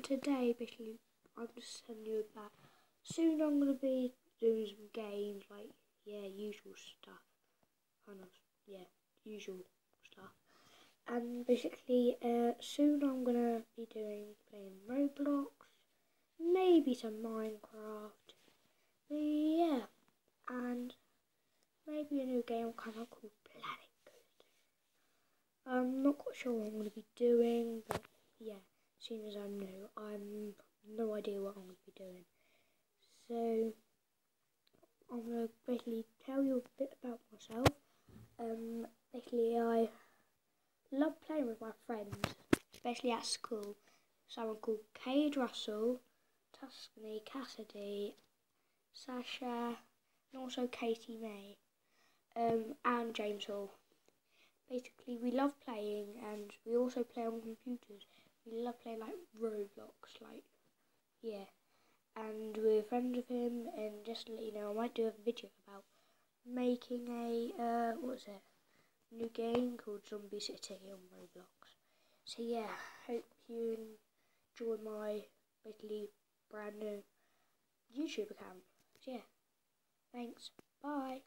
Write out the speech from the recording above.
Today, basically, I'm just telling you that soon I'm going to be doing some games, like, usual stuff. Usual stuff. And basically, soon I'm going to be playing Roblox, maybe some Minecraft, and maybe a new game kind of called Planet Coaster. I'm not quite sure what I'm going to be doing, but seeing as I'm new, I'm no idea what I'm going to be doing. So I'm going to basically tell you a bit about myself. Basically, I love playing with my friends, especially at school. Someone called Cade Russell, Tuscany, Cassidy, Sasha, and also Katie May, and James Hall. Basically, we love playing, and we also play on computers. We love playing like Roblox, and we're friends with him. And just to let you know, I might do a video about making a new game called Zombie City on Roblox. So hope you enjoy my basically brand new YouTube account. So thanks, bye.